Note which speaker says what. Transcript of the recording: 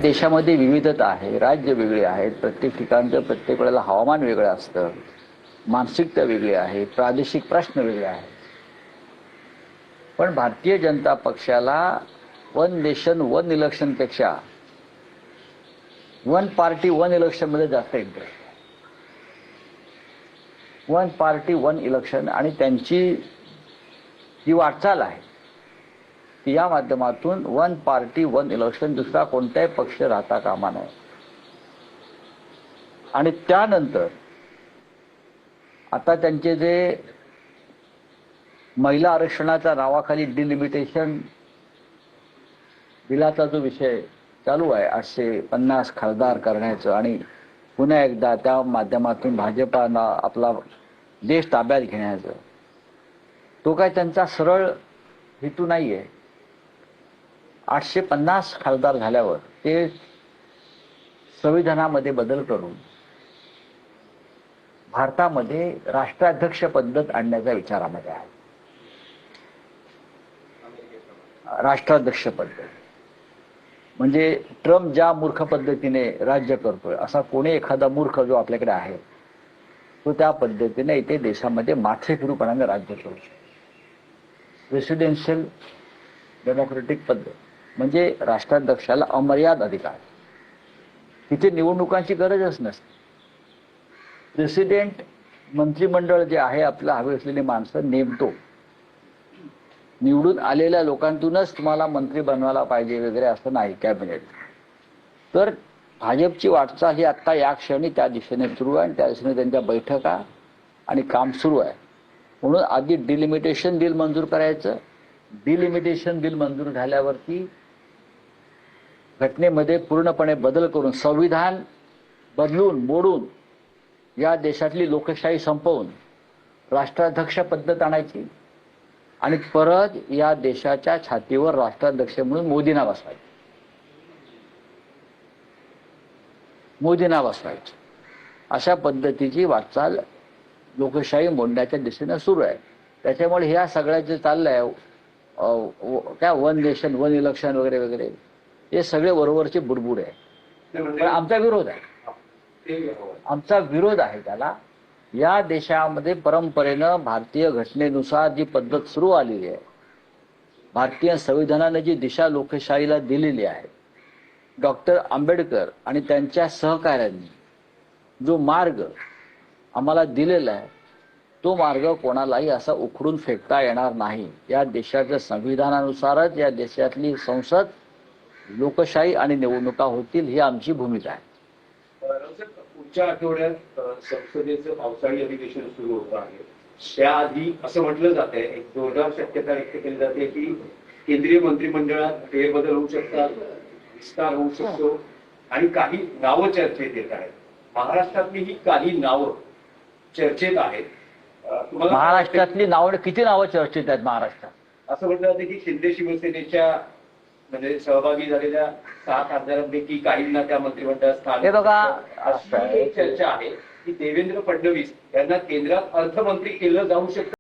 Speaker 1: देशामध्ये विविधता आहे, राज्य वेगळे आहेत, प्रत्येक ठिकाणचं प्रत्येक वेळेला हवामान वेगळं असतं, मानसिकता वेगळी आहे, प्रादेशिक प्रश्न वेगळे आहेत. पण भारतीय जनता पक्षाला वन नेशन वन इलेक्शनपेक्षा वन पार्टी वन इलेक्शनमध्ये जास्त इंटरेस्ट आहे. वन पार्टी वन इलेक्शन आणि त्यांची जी वाटचाल आहे ती या माध्यमातून वन पार्टी वन इलेक्शन, दुसरा कोणताही पक्ष राहता कामा नये. आणि त्यानंतर आता त्यांचे जे महिला आरक्षणाच्या नावाखाली डिलिमिटेशन बिलाचा जो विषय चालू आहे, 850 खासदार करण्याचं आणि पुन्हा एकदा त्या माध्यमातून भाजपाला आपला देश ताब्यात घेण्याचं, तो काय त्यांचा सरळ हेतू नाहीये. 850 खासदार झाल्यावर ते संविधानामध्ये बदल करून भारतामध्ये राष्ट्राध्यक्ष पद्धत आणण्याचा विचारामध्ये आहे. राष्ट्राध्यक्ष पद्धत म्हणजे ट्रम्प ज्या मूर्ख पद्धतीने राज्य करतोय असा कोणी एखादा मूर्ख जो आपल्याकडे आहे तो त्या पद्धतीने इथे देशामध्ये माथेफिरूपणाने राज्य करू शकतो. रेसिडेन्शियल डेमोक्रेटिक पद्धत म्हणजे राष्ट्राध्यक्षाला अमर्याद अधिकार, तिथे निवडणुकांची गरजच नसते. प्रेसिडेंट मंत्रिमंडळ जे आहे आपल्याला हवे असलेली माणसं नेमतो, निवडून आलेल्या लोकांतूनच तुम्हाला मंत्री बनवायला पाहिजे वगैरे असं नाही कॅबिनेट. तर भाजपची वाटचाल ही आता या क्षणी त्या दिशेने सुरू आहे आणि त्या दिशेने त्यांच्या बैठका आणि काम सुरू आहे. म्हणून आधी डिलिमिटेशन बिल मंजूर करायचं. डिलिमिटेशन बिल मंजूर झाल्यावरती घटनेमध्ये पूर्णपणे बदल करून संविधान बदलून मोडून या देशातली लोकशाही संपवून राष्ट्राध्यक्ष पद्धत आणायची आणि परत या देशाच्या छातीवर राष्ट्राध्यक्ष म्हणून मोदींना बसवायचं. मोदींना बसवायचं अशा पद्धतीची वाटचाल लोकशाही मोडण्याच्या दिशेने सुरू आहे. त्याच्यामुळे ह्या सगळ्या जे चाललंय काय वन नेशन वन इलेक्शन वगैरे वगैरे हे सगळे वरवरचे बुडबुड आहे. पण आमचा विरोध आहे, आमचा विरोध आहे त्याला. या देशामध्ये परंपरेनं भारतीय घटनेनुसार जी पद्धत सुरू आलेली आहे, भारतीय संविधानाने जी दिशा लोकशाहीला दिलेली आहे, डॉक्टर आंबेडकर आणि त्यांच्या सहकाऱ्यांनी जो मार्ग आम्हाला दिलेला आहे तो मार्ग कोणालाही असा उखडून फेकता येणार नाही. या देशाच्या संविधानानुसारच या देशातली संसद, लोकशाही आणि निवडणुका होतील ही आमची भूमिका आहे.
Speaker 2: पुढच्या आठवड्यात संसदेचं पावसाळी अधिवेशन सुरू होतं आहे. त्याआधी असं म्हटलं जात आहे, एक जोरदार शक्यता व्यक्त केली जाते की केंद्रीय मंत्रिमंडळात फेरबदल होऊ शकतात, विस्तार होऊ शकतो आणि काही नावं चर्चेत येत आहेत. महाराष्ट्रातली ही काही नावं चर्चेत आहेत.
Speaker 1: महाराष्ट्रातली नावं, किती नावं चर्चेत आहेत महाराष्ट्रात?
Speaker 2: असं म्हटलं जाते की शिंदे शिवसेनेच्या म्हणजे सहभागी झालेल्या 6 खासदारांपैकी काहींना त्या मंत्रिमंडळात स्थान.
Speaker 1: हे बघा,
Speaker 2: अशी एक चर्चा आहे की देवेंद्र फडणवीस यांना केंद्रात अर्थमंत्री केलं जाऊ शकतं.